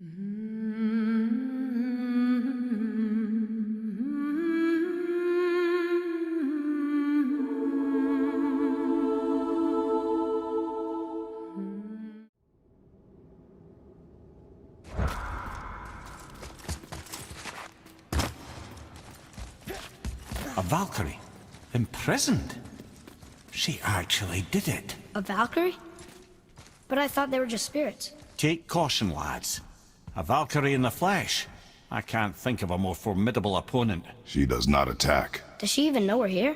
A Valkyrie? Imprisoned? She actually did it. A Valkyrie? But I thought they were just spirits. Take caution, lads. A Valkyrie in the flesh. I can't think of a more formidable opponent. She does not attack. Does she even know we're here?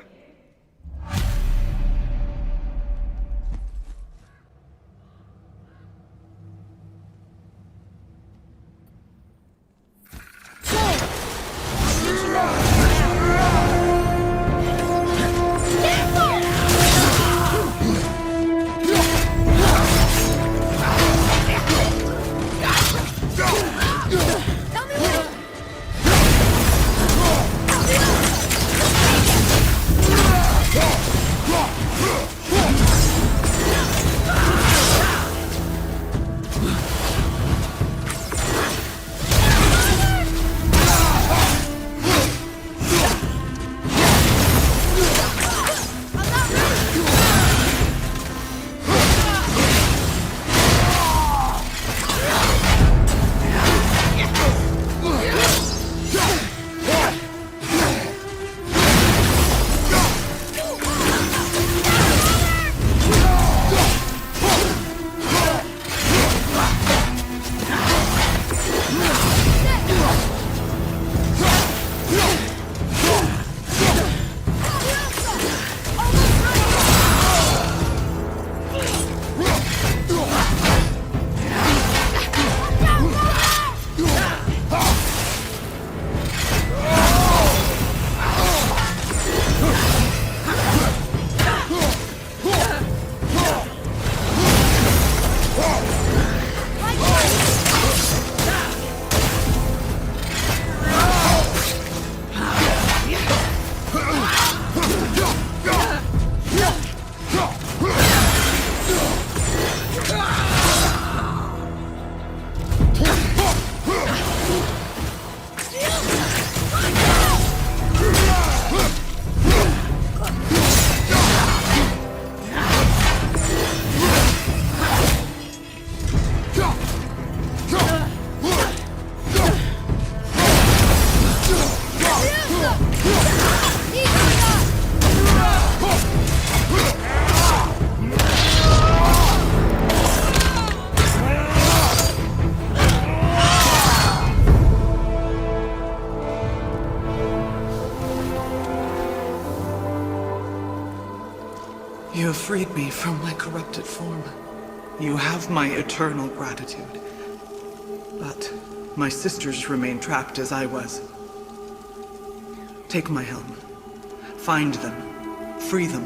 You have freed me from my corrupted form. You have my eternal gratitude. But my sisters remain trapped as I was. Take my helm. Find them. Free them.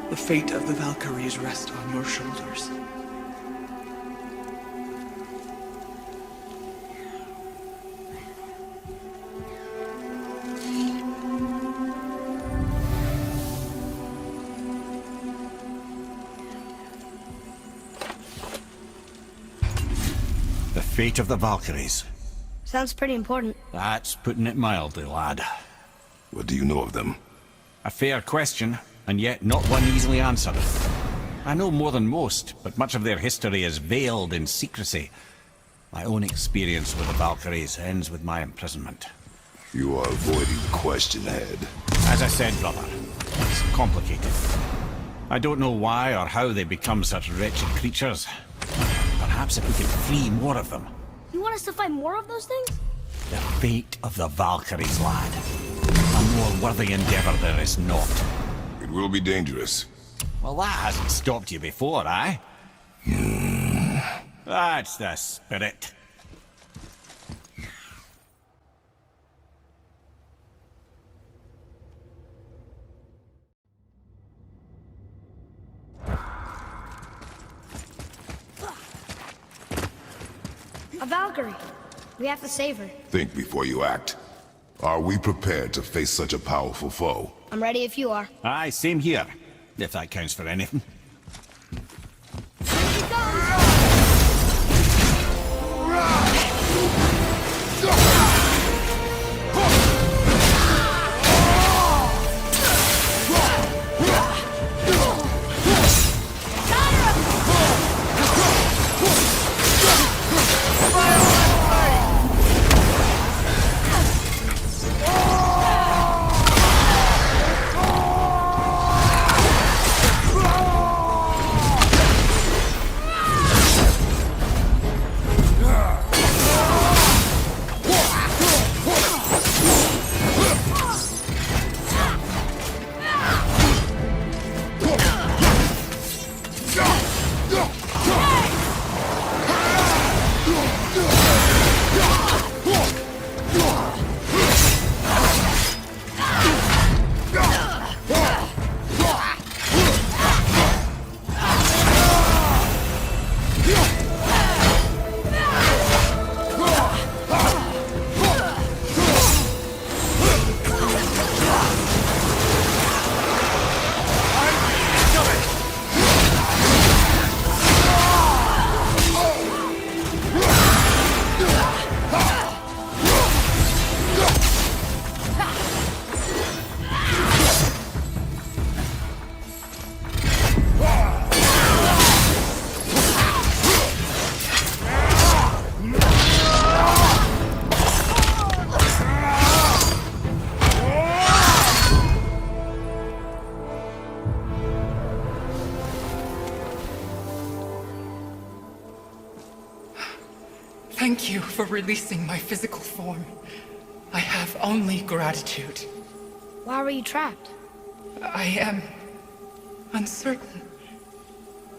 The fate of the Valkyries rests on your shoulders. The fate of the Valkyries. Sounds pretty important. That's putting it mildly, lad. What do you know of them? A fair question, and yet not one easily answered. I know more than most, but much of their history is veiled in secrecy. My own experience with the Valkyries ends with my imprisonment. You are avoiding the question, Head. As I said, brother, it's complicated. I don't know why or how they become such wretched creatures. Perhaps if we could free more of them. You want us to fight more of those things? The fate of the Valkyries, lad. A more worthy endeavor there is not. It will be dangerous. Well, that hasn't stopped you before, eh? That's the spirit. A Valkyrie. We have to save her. Think before you act. Are we prepared to face such a powerful foe? I'm ready if you are. Aye, same here. If that counts for anything. Here she comes! Thank you for releasing my physical form. I have only gratitude. Why were you trapped? I am uncertain.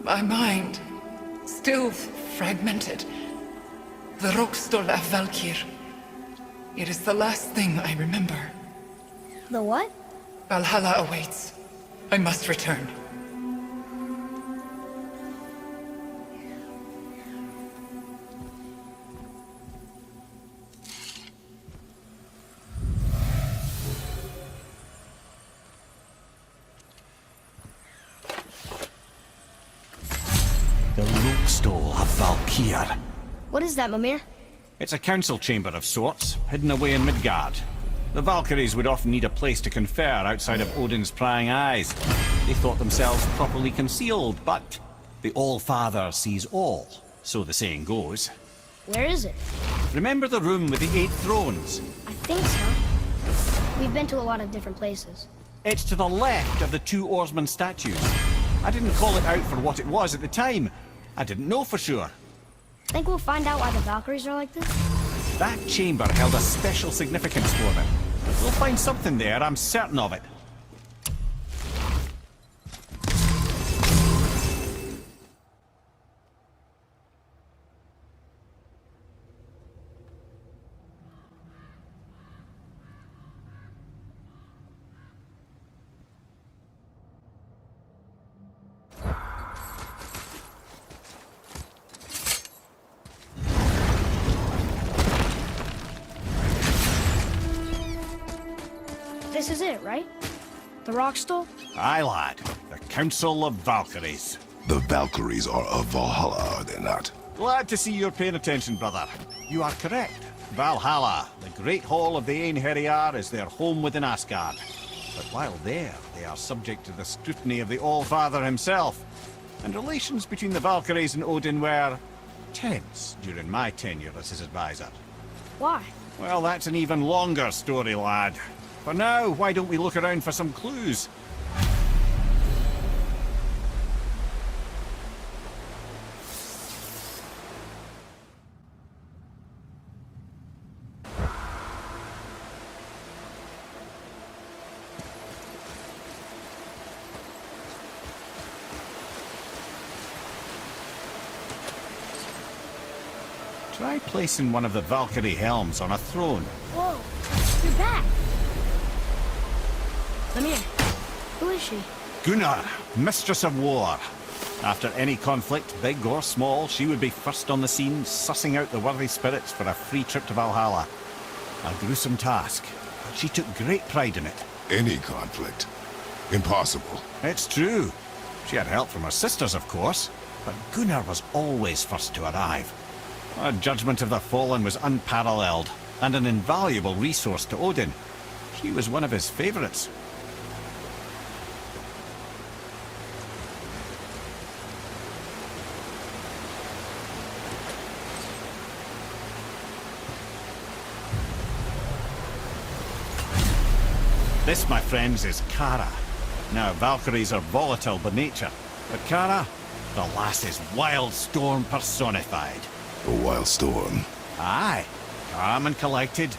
My mind, still fragmented. The Rokstol of Valkyr. It is the last thing I remember. The what? Valhalla awaits. I must return. The Rokstol of Valkyr. What is that, Mimir? It's a council chamber of sorts, hidden away in Midgard. The Valkyries would often need a place to confer outside of Odin's prying eyes. They thought themselves properly concealed, but the All-Father sees all, so the saying goes. Where is it? Remember the room with the 8 thrones? I think so. We've been to a lot of different places. It's to the left of the 2 oarsman statues. I didn't call it out for what it was at the time. I didn't know for sure. Think we'll find out why the Valkyries are like this? That chamber held a special significance for them. We'll find something there, I'm certain of it. This is it, right? The Rokstol? Aye, lad. The Council of Valkyries. The Valkyries are of Valhalla, are they not? Glad to see you're paying attention, brother. You are correct. Valhalla, the great hall of the Einherjar, is their home within Asgard. But while there, they are subject to the scrutiny of the All-Father himself. And relations between the Valkyries and Odin were tense during my tenure as his advisor. Why? Well, that's an even longer story, lad. For now, why don't we look around for some clues? Try placing one of the Valkyrie helms on a throne. Whoa, you're back. Mimir, who is she? Gunnr, Mistress of War. After any conflict, big or small, she would be first on the scene, sussing out the worthy spirits for a free trip to Valhalla. A gruesome task, but she took great pride in it. Any conflict. Impossible. It's true. She had help from her sisters, of course, but Gunnr was always first to arrive. Her judgment of the fallen was unparalleled, and an invaluable resource to Odin. She was one of his favorites. This, my friends, is Kara. Now, Valkyries are volatile by nature, but Kara, the lass is wild storm personified. A wild storm. Aye, calm and collected.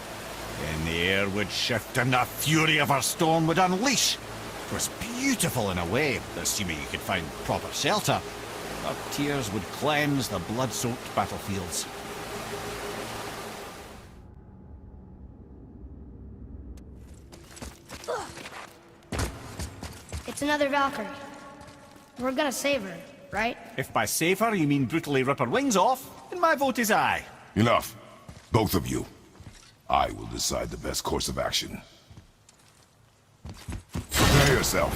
Then the air would shift and the fury of her storm would unleash. It was beautiful in a way, assuming you could find proper shelter. Her tears would cleanse the blood-soaked battlefields. It's another Valkyrie. We're gonna save her, right? If by save her you mean brutally rip her wings off, then my vote is aye. Enough. Both of you. I will decide the best course of action. Prepare yourself.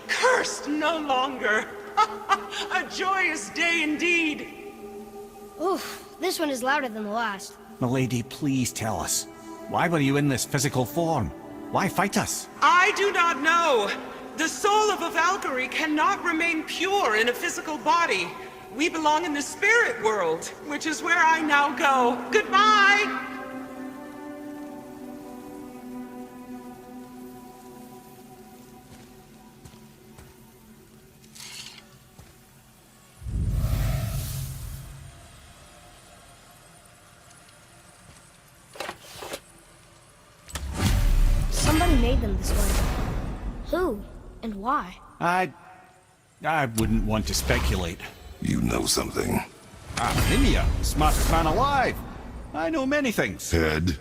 Cursed no longer. A joyous day indeed. Oof, this one is louder than the last. Milady, please tell us. Why were you in this physical form? Why fight us? I do not know. The soul of a Valkyrie cannot remain pure in a physical body. We belong in the spirit world, which is where I now go. Goodbye! Somebody made them this way. Who? And why? I wouldn't want to speculate. You know something. Mimir, smartest man alive. I know many things. Head?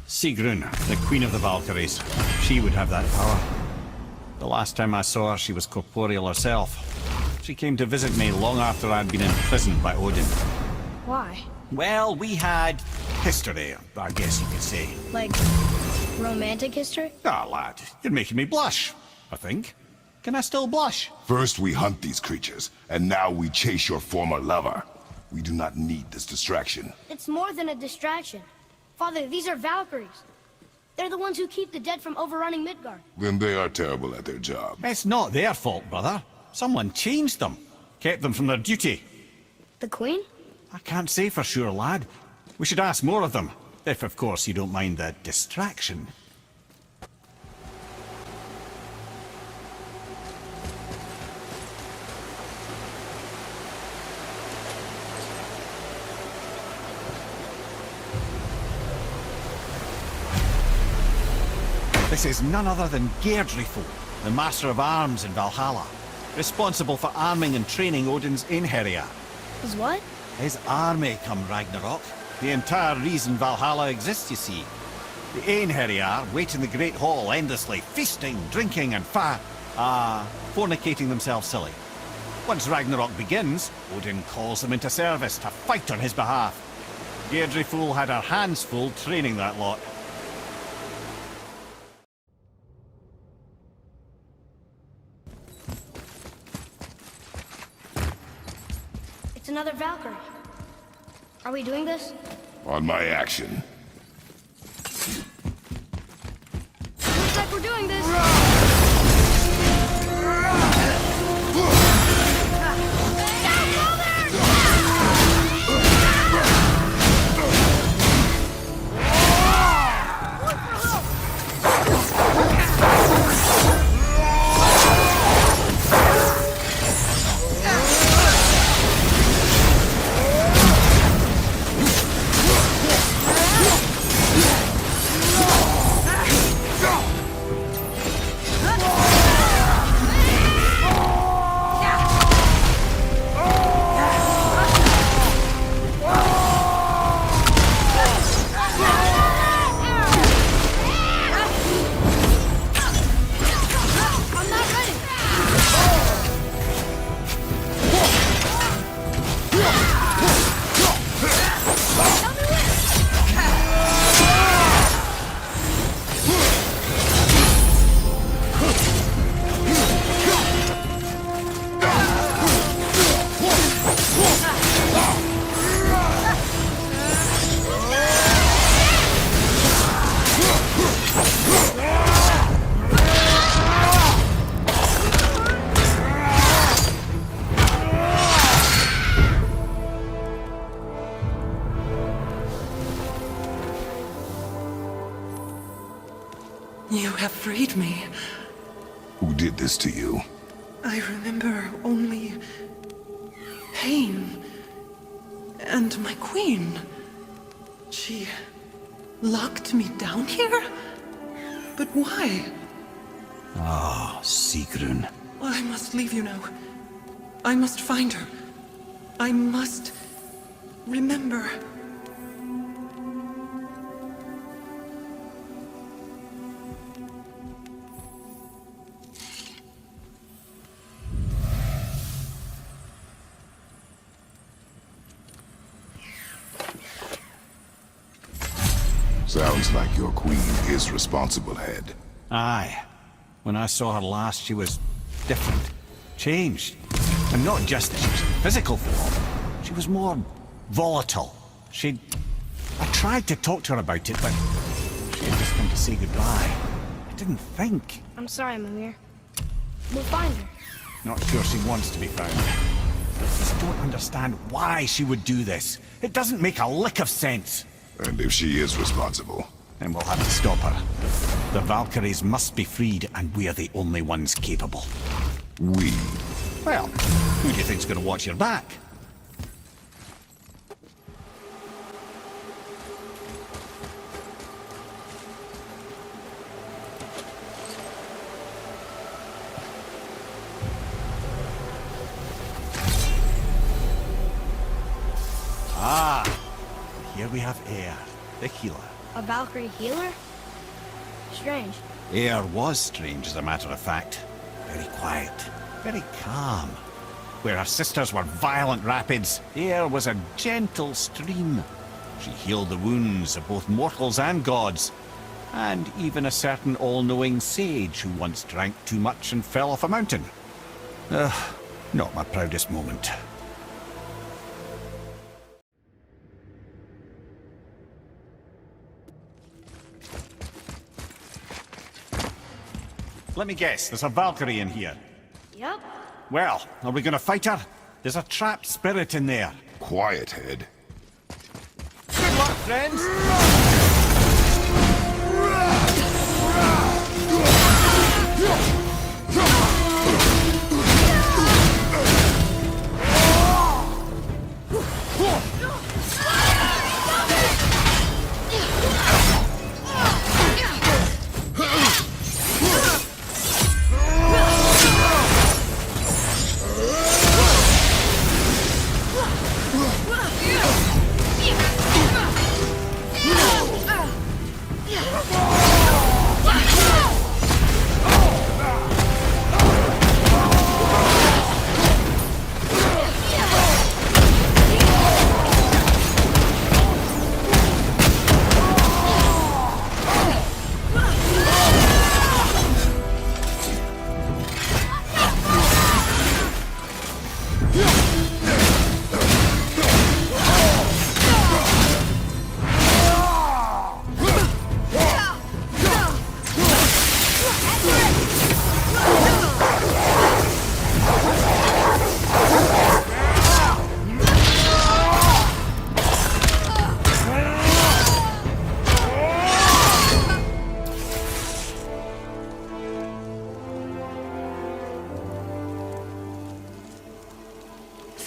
Sigrun, the queen of the Valkyries. She would have that power. The last time I saw her, she was corporeal herself. She came to visit me long after I'd been imprisoned by Odin. Why? Well, we had history, I guess you could say. Like, romantic history? Ah, lad, you're making me blush, I think. Can I still blush? First we hunt these creatures, and now we chase your former lover. We do not need this distraction. It's more than a distraction. Father, these are Valkyries. They're the ones who keep the dead from overrunning Midgard. Then they are terrible at their job. It's not their fault, brother. Someone changed them. Kept them from their duty. The Queen? I can't say for sure, lad. We should ask more of them. If, of course, you don't mind the distraction. This is none other than Geirdriful, the Master of Arms in Valhalla, responsible for arming and training Odin's Einherjar. Is what? His army come Ragnarok. The entire reason Valhalla exists, you see. The Einherjar wait in the Great Hall endlessly, feasting, drinking, and fornicating themselves silly. Once Ragnarok begins, Odin calls them into service to fight on his behalf. Geirdriful had her hands full training that lot. It's another Valkyrie. Are we doing this? On my action. Looks like we're doing this. You have freed me. Who did this to you? I remember only pain. And my queen. She locked me down here? But why? Ah, Sigrun. I must leave you now. I must find her. I must remember. Sounds like your queen is responsible, Head. Aye. When I saw her last, she was different. Changed. And not just that she was in physical form. She was more volatile. I tried to talk to her about it, but she had just come to say goodbye. I didn't think. I'm sorry, Mimir. We'll find her. Not sure she wants to be found. I just don't understand why she would do this. It doesn't make a lick of sense. And if she is responsible? Then we'll have to stop her. The Valkyries must be freed, and we're the only ones capable. We? Well, who do you think's gonna watch your back? Ah, here we have Air, the healer. A Valkyrie healer? Strange. Air was strange, as a matter of fact. Very quiet, very calm. Where her sisters were violent rapids, Air was a gentle stream. She healed the wounds of both mortals and gods, and even a certain all-knowing sage who once drank too much and fell off a mountain. Not my proudest moment. Let me guess, there's a Valkyrie in here. Yep. Well, are we gonna fight her? There's a trapped spirit in there. Quiet, Head. Good luck, friends!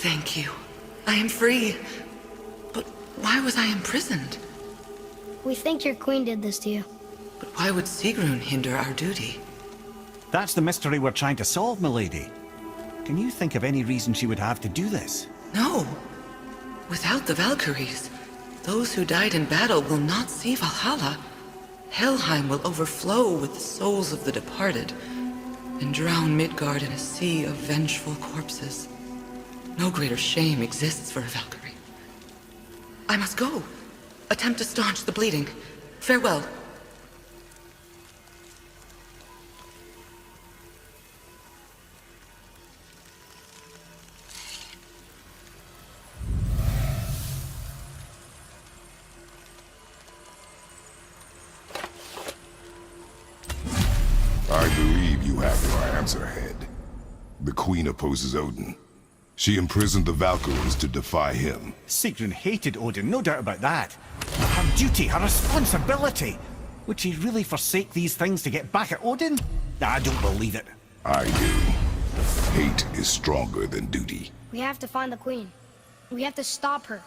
Thank you. I am free. But why was I imprisoned? We think your queen did this to you. But why would Sigrun hinder our duty? That's the mystery we're trying to solve, milady. Can you think of any reason she would have to do this? No. Without the Valkyries, those who died in battle will not see Valhalla. Helheim will overflow with the souls of the departed, and drown Midgard in a sea of vengeful corpses. No greater shame exists for a Valkyrie. I must go. Attempt to staunch the bleeding. Farewell. I believe you have your answer, Head. The Queen opposes Odin. She imprisoned the Valkyries to defy him. Sigrun hated Odin, no doubt about that. Her duty, her responsibility. Would she really forsake these things to get back at Odin? I don't believe it. I do. Hate is stronger than duty. We have to find the queen. We have to stop her.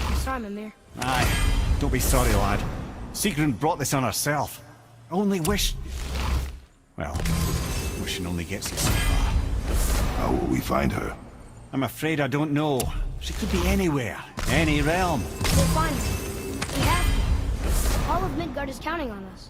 I'm sorry, Mimir. Aye, don't be sorry, lad. Sigrun brought this on herself. I only wish... Well, wishing only gets you so far. How will we find her? I'm afraid I don't know. She could be anywhere, any realm. We'll find her. We have to. All of Midgard is counting on us.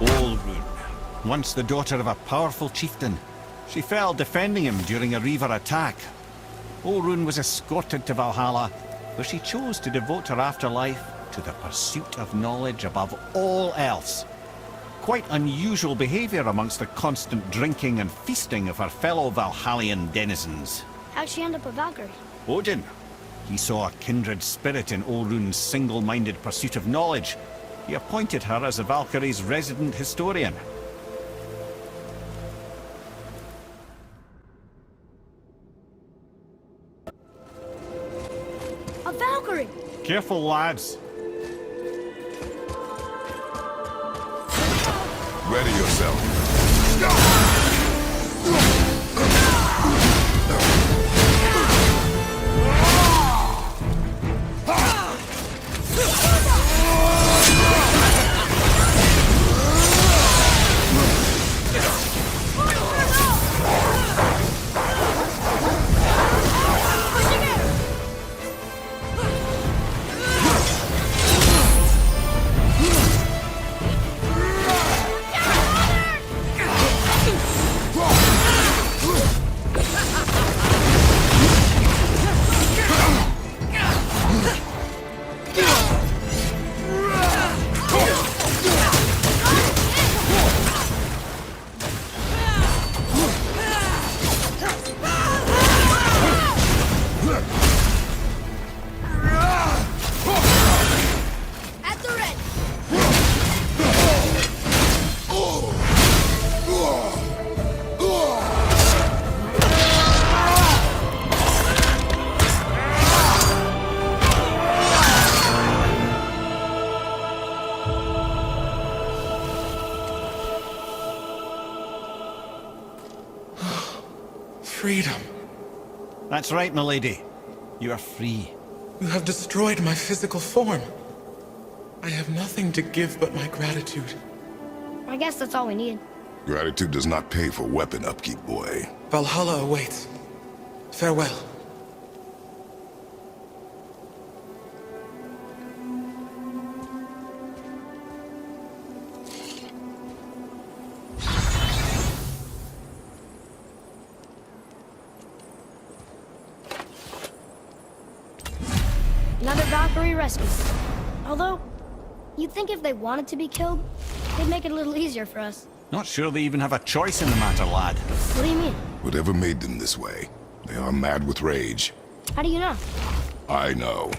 Olrun, once the daughter of a powerful chieftain. She fell defending him during a Reaver attack. Olrun was escorted to Valhalla, where she chose to devote her afterlife to the pursuit of knowledge above all else. Quite unusual behavior amongst the constant drinking and feasting of her fellow Valhallian denizens. How'd she end up a Valkyrie? Odin. He saw a kindred spirit in Olrun's single-minded pursuit of knowledge. He appointed her as the Valkyrie's resident historian. A Valkyrie! Careful, lads. Ready yourself. Freedom. That's right, milady. You are free. You have destroyed my physical form. I have nothing to give but my gratitude. I guess that's all we need. Gratitude does not pay for weapon upkeep, boy. Valhalla awaits. Farewell. Another Valkyrie rescue. Although, you'd think if they wanted to be killed, they'd make it a little easier for us. Not sure they even have a choice in the matter, lad. What do you mean? Whatever made them this way, they are mad with rage. How do you know? I know.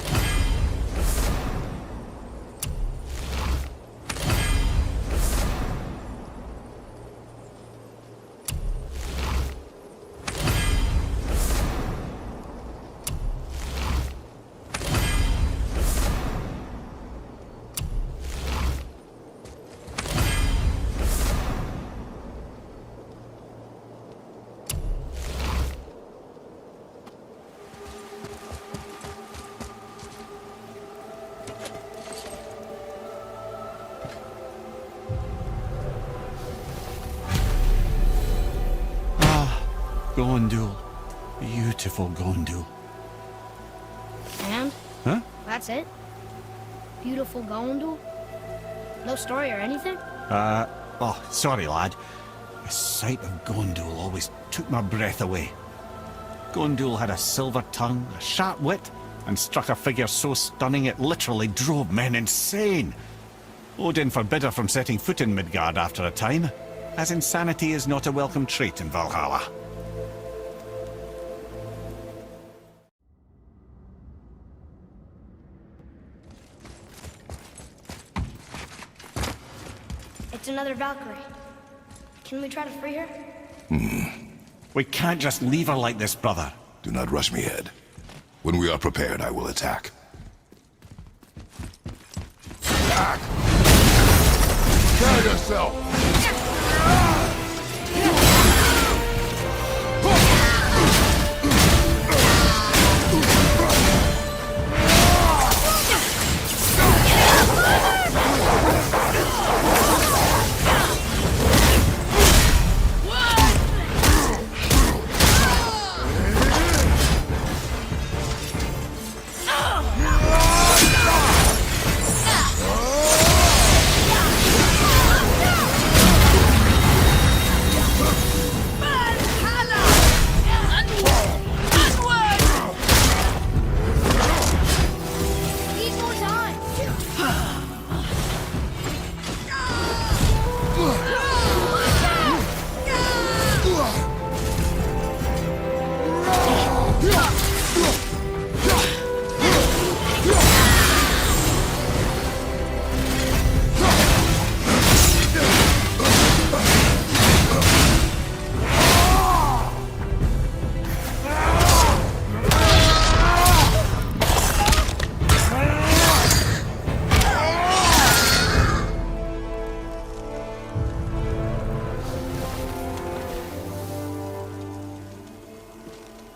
Gondul. Beautiful Gondul. And? Huh? That's it? Beautiful Gondul? No story or anything? Oh, sorry, lad. The sight of Gondul always took my breath away. Gondul had a silver tongue, a sharp wit, and struck a figure so stunning it literally drove men insane. Odin forbid her from setting foot in Midgard after a time, as insanity is not a welcome trait in Valhalla. It's another Valkyrie. Can we try to free her? We can't just leave her like this, brother. Do not rush me, Ed. When we are prepared, I will attack. Attack! Kill yourself!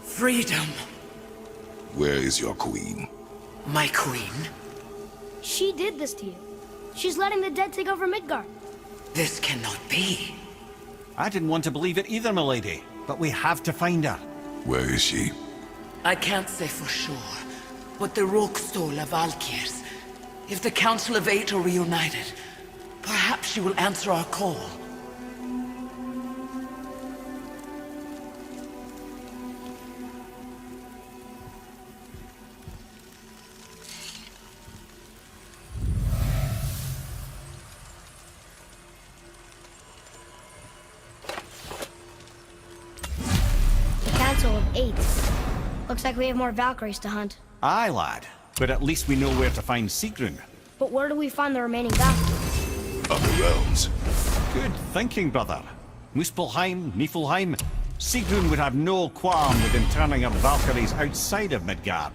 Freedom. Where is your queen? My queen? She did this to you. She's letting the dead take over Midgard. This cannot be. I didn't want to believe it either, milady, but we have to find her. Where is she? I can't say for sure, but the Rokstol of Valkyrs. If the Council of Eight are reunited, perhaps she will answer our call. Council of Eight. Looks like we have more Valkyries to hunt. Aye, lad. But at least we know where to find Sigrun. But where do we find the remaining Valkyries? Other realms. Good thinking, brother. Muspelheim, Niflheim. Sigrun would have no qualm with interning her Valkyries outside of Midgard.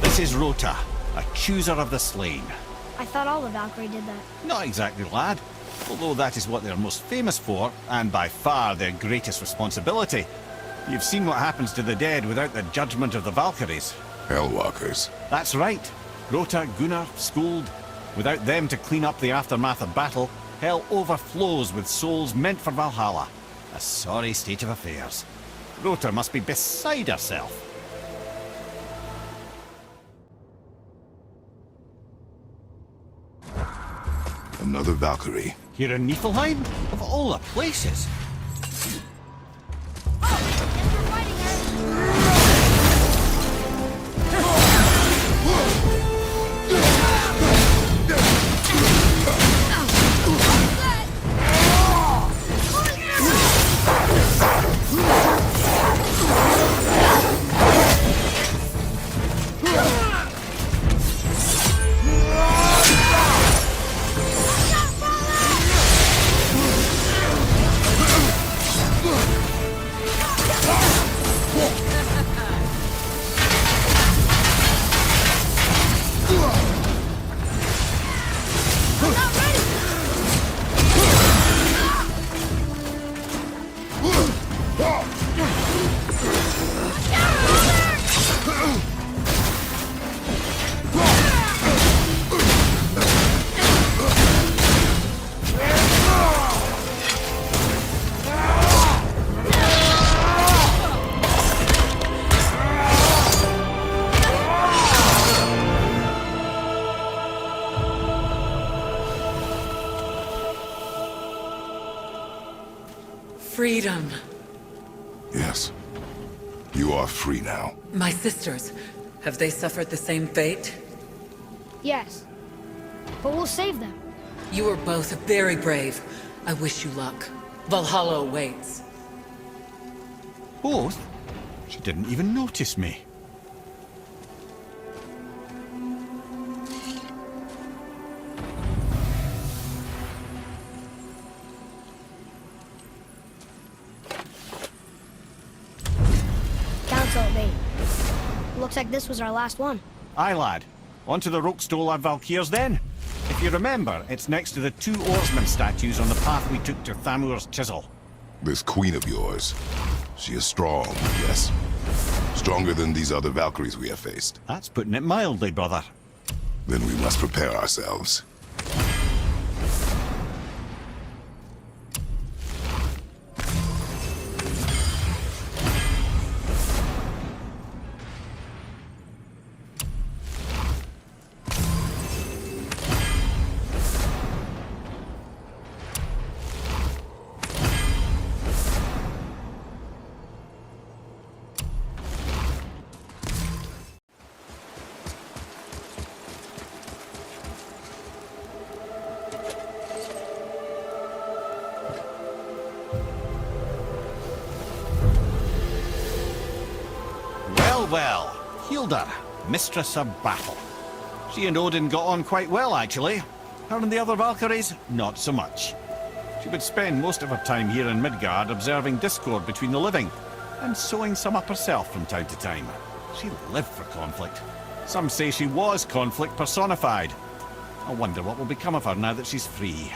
This is Rota, a chooser of the slain. I thought all the Valkyrie did that. Not exactly, lad. Although that is what they're most famous for, and by far their greatest responsibility. You've seen what happens to the dead without the judgment of the Valkyries. Hellwalkers. That's right. Rota, Gunnr, Skuld. Without them to clean up the aftermath of battle, hell overflows with souls meant for Valhalla. A sorry state of affairs. Rota must be beside herself. Another Valkyrie. Here in Niflheim? Of all the places. freedom. Yes. You are free now. My sisters, have they suffered the same fate? Yes. But we'll save them. You are both very brave. I wish you luck. Valhalla awaits. Both? She didn't even notice me. Council Bait. Looks like this was our last one. Aye, lad. On to the Rokstol of Valkyrs then. If you remember, it's next to the two oarsman statues on the path we took to Thamur's chisel. This queen of yours, she is strong, yes. Stronger than these other Valkyries we have faced. That's putting it mildly, brother. Then we must prepare ourselves. Well, Hildr, Mistress of Battle. She and Odin got on quite well, actually. Her and the other Valkyries, not so much. She would spend most of her time here in Midgard observing discord between the living, and sewing some up herself from time to time. She lived for conflict. Some say she was conflict personified. I wonder what will become of her now that she's free.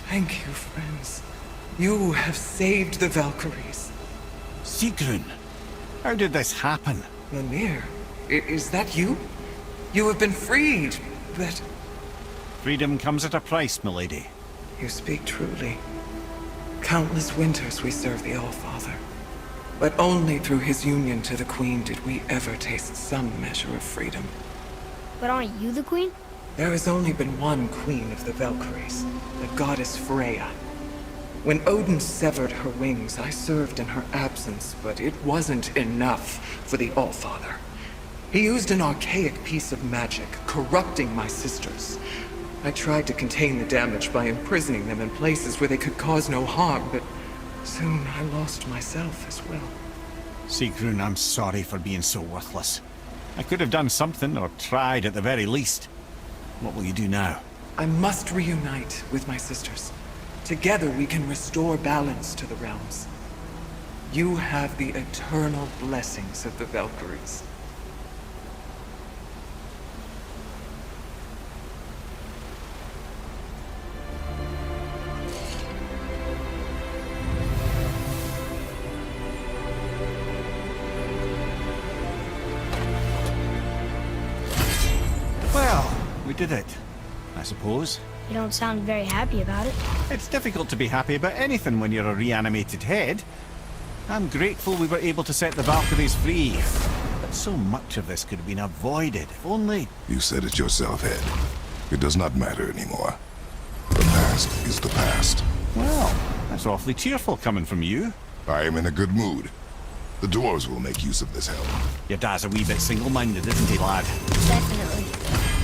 Thank you, friends. You have saved the Valkyries. Sigrun, how did this happen? Mimir, is that you? You have been freed, but... Freedom comes at a price, milady. You speak truly. Countless winters we serve the All-Father. But only through his union to the Queen did we ever taste some measure of freedom. But aren't you the queen? There has only been one Queen of the Valkyries, the goddess Freya. When Odin severed her wings, I served in her absence, but it wasn't enough for the Allfather. He used an archaic piece of magic, corrupting my sisters. I tried to contain the damage by imprisoning them in places where they could cause no harm, but soon I lost myself as well. Sigrun, I'm sorry for being so worthless. I could have done something, or tried at the very least. What will you do now? I must reunite with my sisters. Together we can restore balance to the realms. You have the eternal blessings of the Valkyries. Well, we did it, I suppose. You don't sound very happy about it. It's difficult to be happy about anything when you're a reanimated head. I'm grateful we were able to set the Valkyries free. But so much of this could have been avoided, if only... You said it yourself, Head. It does not matter anymore. The past is the past. Well, that's awfully cheerful coming from you. I am in a good mood. The dwarves will make use of this helm. Your dad's a wee bit single-minded, isn't he, lad? Definitely.